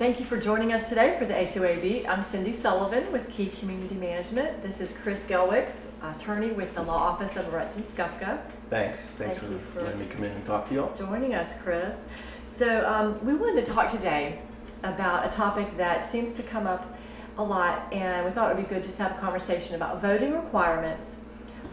Thank you for joining us today for the HOA Beat. I'm Cindy Sullivan with Key Community Management. This is Chris Gelwicks, attorney with the Law Office of Rutz and Skufka. Thanks for letting me come in and talk to you all. Joining us, Chris. So we wanted to talk today about a topic that seems to come up a lot, and we thought it would be good just to have a conversation about voting requirements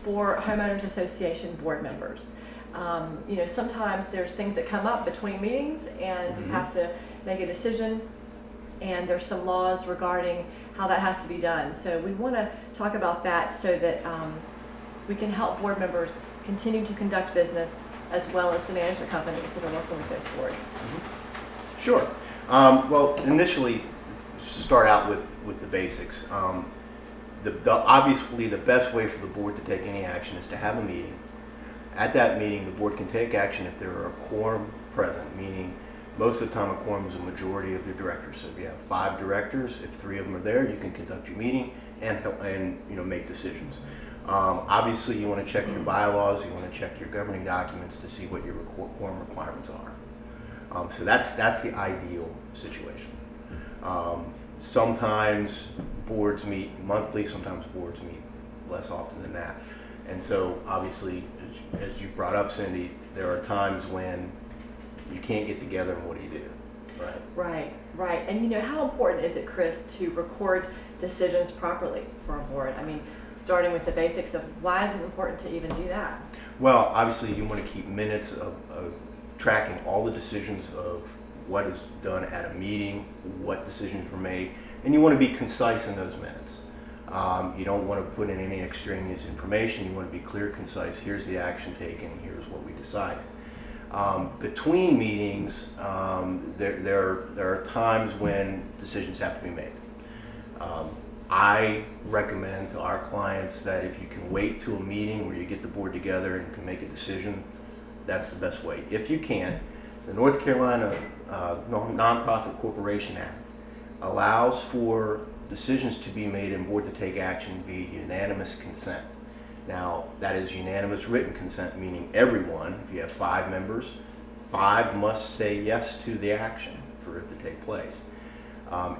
for homeowners association board members. Sometimes there's things that come up between meetings and you have to make a decision, and there's some laws regarding how that has to be done. So we want to talk about that so that we can help board members continue to conduct business as well as the management companies that are working with those boards. Sure. Well, initially, to start out with the basics. Obviously, the best way for the board to take any action is to have a meeting. At that meeting, the board can take action if there are a quorum present, meaning most of the time a quorum is a majority of the directors. So if you have 5 directors, if 3 of them are there, you can conduct your meeting and make decisions. Obviously, you want to check your bylaws, you want to check your governing documents to see what your quorum requirements are. So that's the ideal situation. Sometimes boards meet monthly, sometimes boards meet less often than that. And so obviously, as you brought up, Cindy, there are times when you can't get together, and what do you do? Right. And how important is it, Chris, to record decisions properly for a board? I mean, starting with the basics of why is it important to even do that? Well, obviously you want to keep minutes of tracking all the decisions of what is done at a meeting, what decisions were made, and you want to be concise in those minutes. You don't want to put in any extraneous information. You want to be clear, concise. Here's the action taken. Here's what we decided. Between meetings, there are times when decisions have to be made. I recommend to our clients that if you can wait to a meeting where you get the board together and can make a decision, that's the best way. If you can't, the North Carolina Nonprofit Corporation Act allows for decisions to be made and board to take action via unanimous consent. Now, that is unanimous written consent, meaning everyone, if you have 5 members, 5 must say yes to the action for it to take place.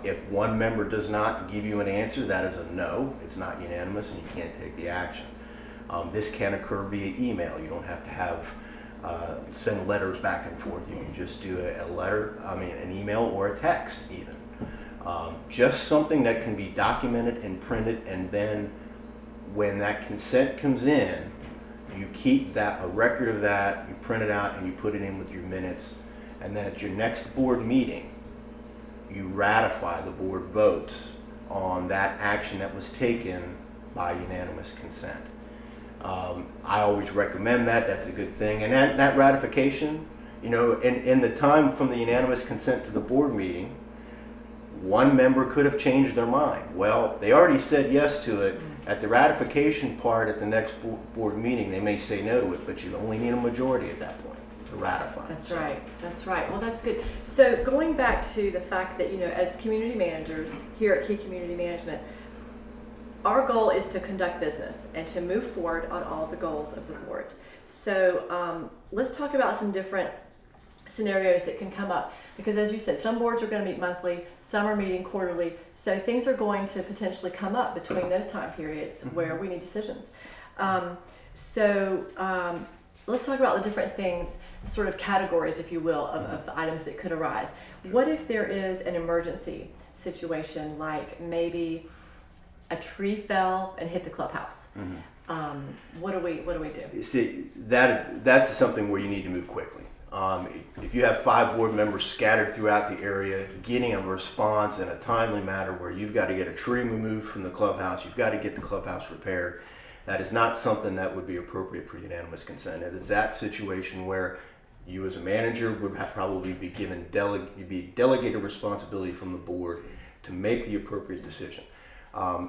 If one member does not give you an answer, that is a no. It's not unanimous and you can't take the action. This can occur via email. You don't have to send letters back and forth. You can just do an email or a text even. Just something that can be documented and printed, and then when that consent comes in, you keep a record of that, you print it out, and you put it in with your minutes, and then at your next board meeting, you ratify the board votes on that action that was taken by unanimous consent. I always recommend that. That's a good thing. And that ratification, in the time from the unanimous consent to the board meeting, one member could have changed their mind. Well, they already said yes to it. At the ratification part at the next board meeting, they may say no to it, but you only need a majority at that point to ratify. That's right. Well, that's good. So going back to the fact that, as community managers here at Key Community Management, our goal is to conduct business and to move forward on all the goals of the board. So let's talk about some different scenarios that can come up, because as you said, some boards are going to meet monthly, some are meeting quarterly, so things are going to potentially come up between those time periods where we need decisions. Let's talk about the different things, sort of categories, if you will, of items that could arise. What if there is an emergency situation, like maybe a tree fell and hit the clubhouse? What do we do? See, that's something where you need to move quickly. If you have 5 board members scattered throughout the area, getting a response in a timely manner where you've got to get a tree removed from the clubhouse, you've got to get the clubhouse repaired, that is not something that would be appropriate for unanimous consent. It is that situation where you as a manager would probably be given delegated responsibility from the board to make the appropriate decision.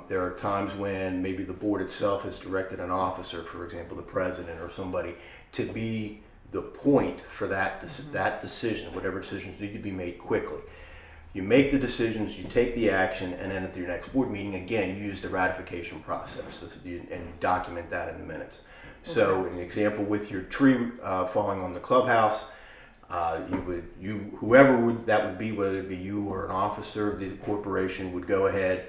There are times when maybe the board itself has directed an officer, for example, the president or somebody, to be the point for that decision, whatever decisions need to be made quickly. You make the decisions, you take the action, and then at your next board meeting, again, you use the ratification process and you document that in the minutes. Okay. So an example with your tree falling on the clubhouse, Whoever that would be, whether it be you or an officer of the corporation, would go ahead,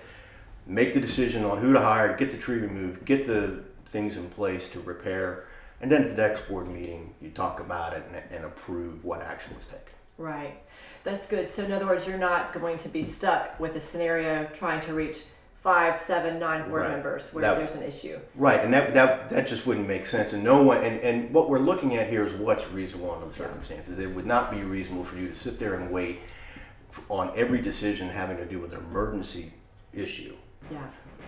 make the decision on who to hire, get the tree removed, get the things in place to repair, and then at the next board meeting, you talk about it and approve what action was taken. Right. That's good. So in other words, you're not going to be stuck with a scenario trying to reach 5, 7, 9 board Right. members where there's an issue. Right, and that just wouldn't make sense. And no one, and what we're looking at here is what's reasonable under the circumstances. It would not be reasonable for you to sit there and wait on every decision having to do with an emergency issue Yeah.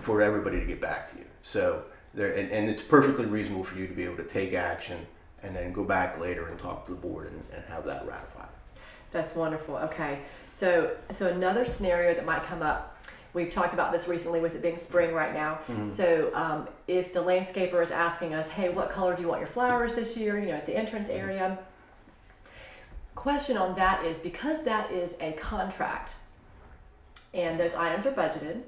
for everybody to get back to you. So there, and it's perfectly reasonable for you to be able to take action and then go back later and talk to the board and have that ratified. That's wonderful. Okay. So another scenario that might come up, we've talked about this recently with it being spring right now. Mm-hmm. So if the landscaper is asking us, hey, what color do you want your flowers this year, at the entrance area? Question on that is, because that is a contract and those items are budgeted,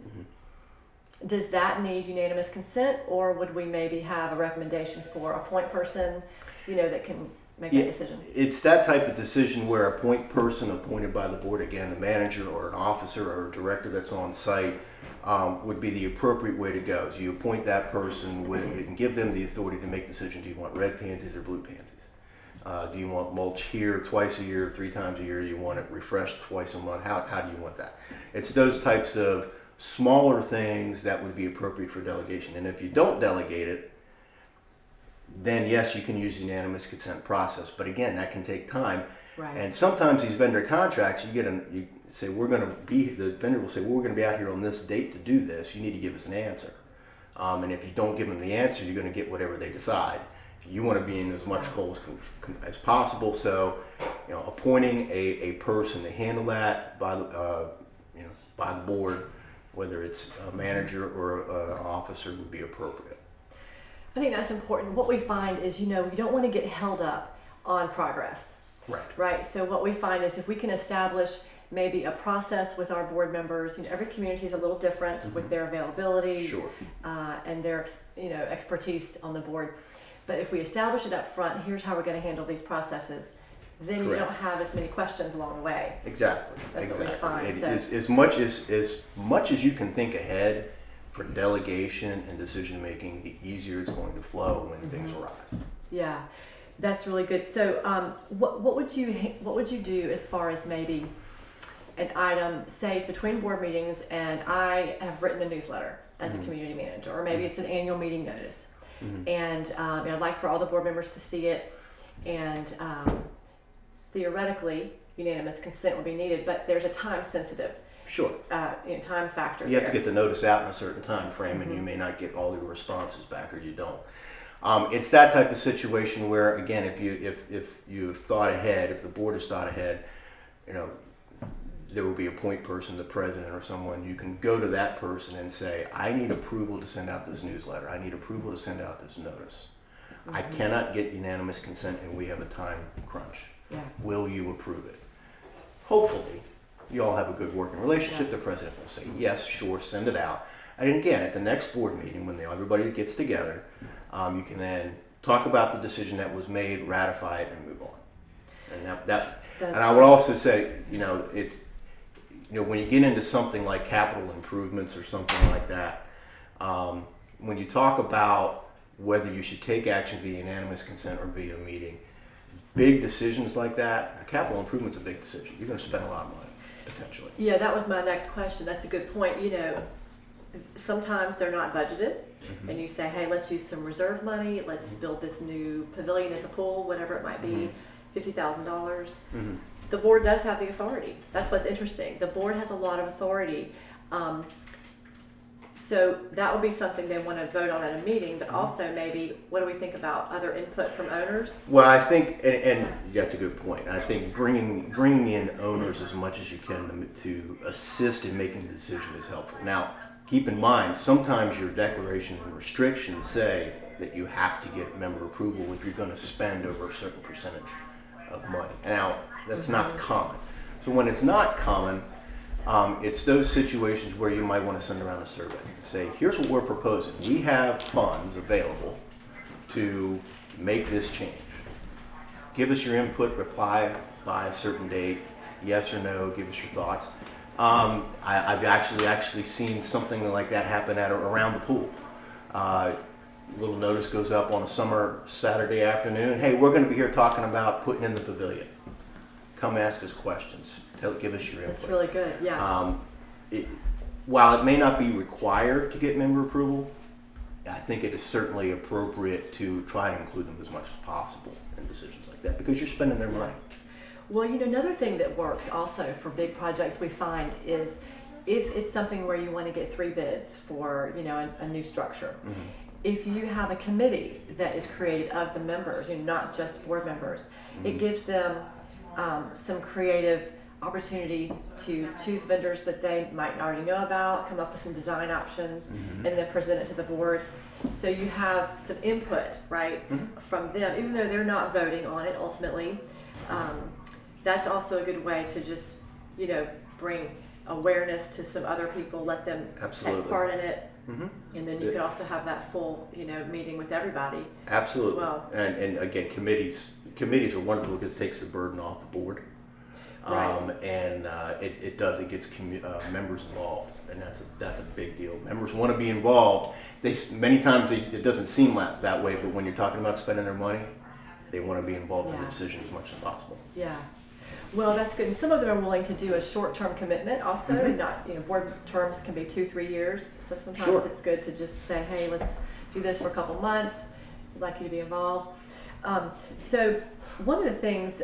does that need unanimous consent, or would we maybe have a recommendation for a point person, that can make that decision? It's that type of decision where a point person appointed by the board, again, a manager or an officer or a director that's on site, would be the appropriate way to go. So you appoint that person and give them the authority to make decisions. Do you want red pansies or blue pansies? Do you want mulch here twice a year, 3 times a year? Do you want it refreshed twice a month? How do you want that? It's those types of smaller things that would be appropriate for delegation. And if you don't delegate it, then yes, you can use the unanimous consent process. But again, that can take time. Right. And sometimes these vendor contracts, you say, the vendor will say, well, we're going to be out here on this date to do this. You need to give us an answer. And if you don't give them the answer, you're going to get whatever they decide. You want to be in as much control as possible. So, appointing a person to handle that by the board, whether it's a manager or an officer, would be appropriate. I think that's important. What we find is, you don't want to get held up on progress. Right. Right. So what we find is if we can establish maybe a process with our board members, every community is a little different with their availability Sure. And their expertise on the board. But if we establish it up front, here's how we're going to handle these processes, then you don't have as many questions along the way. Exactly. That's what we find. As much as you can think ahead for delegation and decision making, the easier it's going to flow when things arise. Yeah, that's really good. So, what would you do as far as maybe an item, say it's between board meetings, and I have written a newsletter as a community manager, or maybe it's an annual meeting notice, and I'd like for all the board members to see it, and theoretically, unanimous consent would be needed, but there's a time sensitive. Sure. Time factor. You have to get the notice out in a certain time frame, and you may not get all your responses back, or you don't. It's that type of situation where, again, if you've thought ahead, if the board has thought ahead, there will be a point person, the president or someone. You can go to that person and say, I need approval to send out this newsletter. I need approval to send out this notice. I cannot get unanimous consent, and we have a time crunch. Yeah. Will you approve it? Hopefully, you all have a good working relationship. The president will say, yes, sure, send it out. And again, at the next board meeting, when everybody gets together, you can then talk about the decision that was made, ratify it, and move on. And I would also say, it's, when you get into something like capital improvements or something like that, when you talk about whether you should take action via unanimous consent or via a meeting, big decisions like that, a capital improvement's a big decision. You're going to spend a lot of money, potentially. Yeah, that was my next question. That's a good point. Sometimes they're not budgeted, and you say, hey, let's use some reserve money. Let's build this new pavilion at the pool, whatever it might be, $50,000. The board does have the authority. That's what's interesting. The board has a lot of authority. So that would be something they want to vote on at a meeting, but also maybe, what do we think about other input from owners? Well, I think, and that's a good point. I think bringing in owners as much as you can to assist in making the decision is helpful. Now, keep in mind, sometimes your declaration and restrictions say that you have to get member approval if you're going to spend over a certain percentage of money. Now, that's not common. So when it's not common, it's those situations where you might want to send around a survey and say, here's what we're proposing. We have funds available to make this change. Give us your input, reply by a certain date, yes or no, give us your thoughts. I've actually seen something like that happen around the pool. Little notice goes up on a summer Saturday afternoon. Hey, we're going to be here talking about putting in the pavilion. Come ask us questions. Give us your input. That's really good, yeah. While it may not be required to get member approval, I think it is certainly appropriate to try to include them as much as possible in decisions like that because you're spending their money. Well, another thing that works also for big projects we find is if it's something where you want to get 3 bids for, a new structure. Mm-hmm. If you have a committee that is created of the members, not just board members, mm-hmm. it gives them some creative opportunity to choose vendors that they might already know about, come up with some design options, mm-hmm. and then present it to the board. So you have some input, right, mm-hmm. from them, even though they're not voting on it ultimately. That's also a good way to just, bring awareness to some other people, let them Absolutely. Take part in it. Mm-hmm. And then you could also have that full, meeting with everybody. Absolutely. As well. And again, committees are wonderful because it takes the burden off the board. Right. It gets members involved, and that's a big deal. Members want to be involved. Many times it doesn't seem that way, but when you're talking about spending their money, they want to be involved in the decision as much as possible. Yeah. Well, that's good. And some of them are willing to do a short-term commitment also. Mm-hmm. And not, board terms can be 2-3 years. So sometimes Sure. it's good to just say, hey, let's do this for a couple months. We'd like you to be involved. So one of the things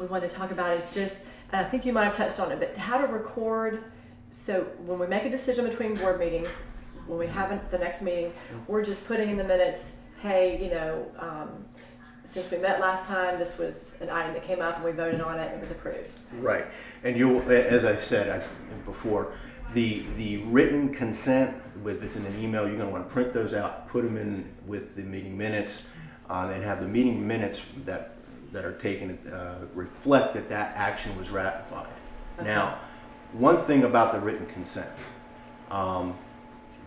we want to talk about is just, and I think you might have touched on it, but how to record. So when we make a decision between board meetings, when we have the next meeting, we're just putting in the minutes, hey, since we met last time, this was an item that came up and we voted on it and it was approved. Right. And as I said before, the written consent, if it's in an email, you're going to want to print those out, put them in with the meeting minutes, and have the meeting minutes that are taken reflect that action was ratified. Okay. Now, one thing about the written consent,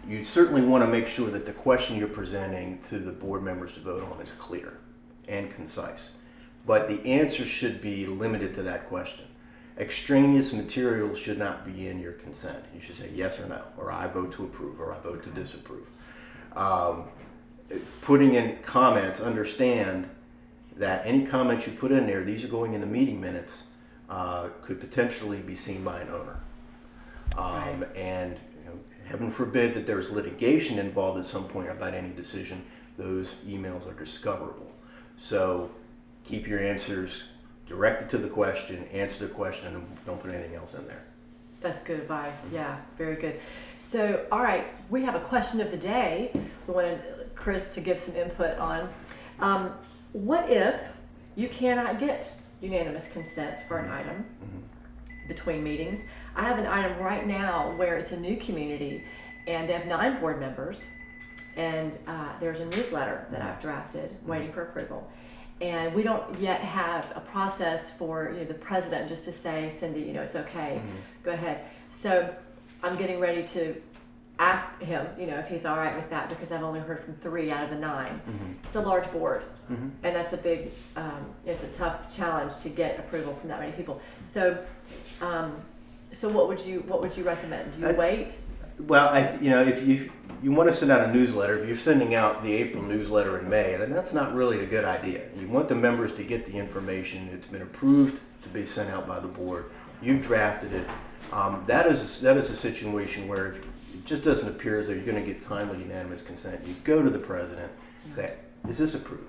you certainly want to make sure that the question you're presenting to the board members to vote on is clear and concise. But the answer should be limited to that question. Extraneous material should not be in your consent. You should say yes or no, or I vote to approve, or I vote to disapprove. Putting in comments, understand that any comments you put in there, these are going in the meeting minutes, could potentially be seen by an owner. Right. And heaven forbid that there's litigation involved at some point about any decision, those emails are discoverable. So keep your answers directed to the question, answer the question, and don't put anything else in there. That's good advice. Yeah, very good. So, all right, we have a question of the day. We wanted Chris to give some input on. What if you cannot get unanimous consent for an item between meetings? I have an item right now where it's a new community and they have 9 board members. And there's a newsletter that I've drafted waiting for approval. And we don't yet have a process for the president just to say, Cindy, it's okay, go ahead. So I'm getting ready to ask him, if he's all right with that because I've only heard from 3 out of the 9. It's a large board, and that's a big, it's a tough challenge to get approval from that many people. So, so what would you recommend? Do you wait? Well, if you want to send out a newsletter, if you're sending out the April newsletter in May, then that's not really a good idea. You want the members to get the information. It's been approved to be sent out by the board. You drafted it. That is a situation where it just doesn't appear as though you're going to get timely unanimous consent. You go to the president, say, is this approved?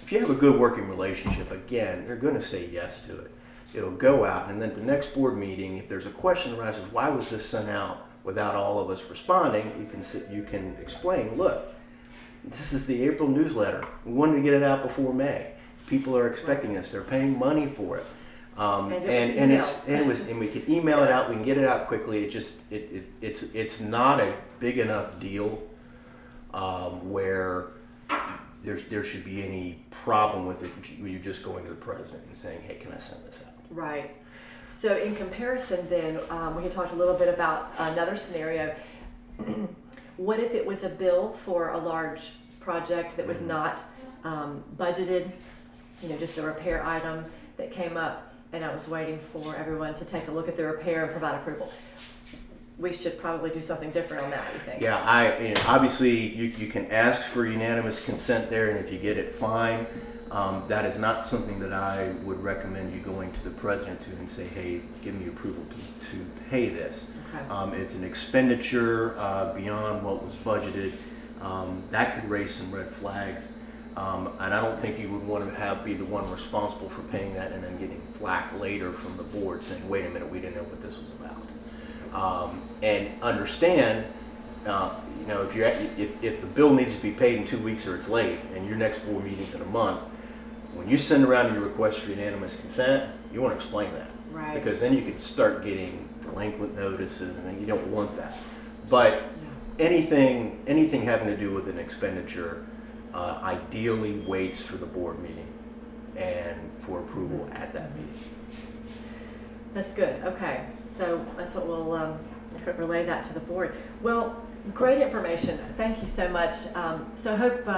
If you have a good working relationship, again, they're going to say yes to it. It'll go out, and then at the next board meeting, if there's a question that arises, why was this sent out without all of us responding, you can explain, look, this is the April newsletter. We wanted to get it out before May. People are expecting this. They're paying money for it. And we can email it out. We can get it out quickly. It's not a big enough deal where there should be any problem with it. You're just going to the president and saying, hey, can I send this out? Right. So in comparison then, we had talked a little bit about another scenario. What if it was a bill for a large project that was not budgeted, just a repair item that came up, and I was waiting for everyone to take a look at the repair and provide approval. We should probably do something different on that, you think? Yeah, obviously you can ask for unanimous consent there, and if you get it, fine. That is not something that I would recommend you going to the president to and say, hey, give me approval to pay this. Okay. It's an expenditure beyond what was budgeted. That could raise some red flags. And I don't think you would want to be the one responsible for paying that and then getting flack later from the board saying, wait a minute, we didn't know what this was about. And understand, if the bill needs to be paid in 2 weeks or it's late and your next board meeting's in a month, when you send around your request for unanimous consent, you want to explain that. Right. Because then you can start getting delinquent notices, and then you don't want that. But anything having to do with an expenditure ideally waits for the board meeting and for approval at that meeting. That's good. Okay, so that's what we'll relay that to the board. Well, great information. Thank you so much. So I hope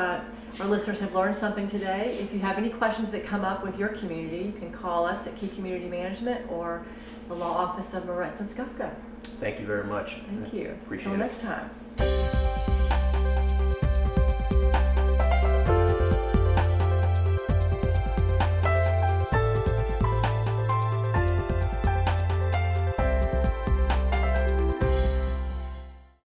our listeners have learned something today. If you have any questions that come up with your community, you can call us at Key Community Management or the Law Office of Moretz and Skufka. Thank you very much. Thank you. Appreciate Until it. next time.